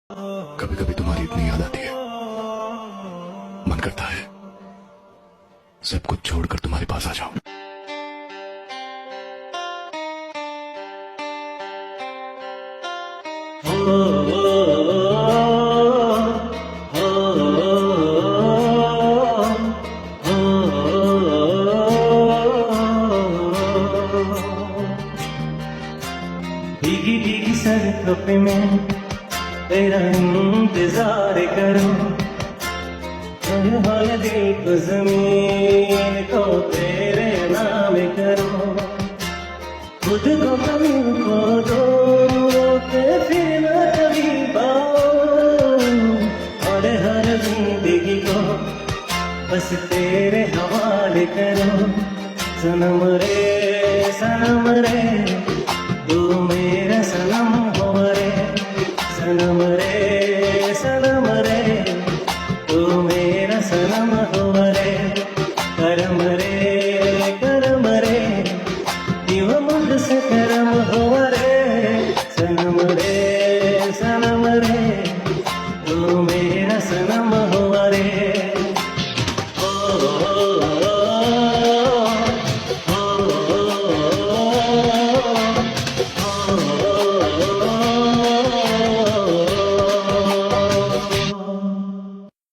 कभी कभी तुम्हारी इतनी याद आती है, मन करता है सब कुछ छोड़कर तुम्हारे पास आ जाऊं। भीगी भीगी सड़कों पे मैं तेरा इंतजार करूं, हर दिल को जमीन को तेरे नाम करूं, खुद को कभी खो दो के फिर न कभी पाऊं, और हर जिंदगी को बस तेरे हवाले करूं। सनम रे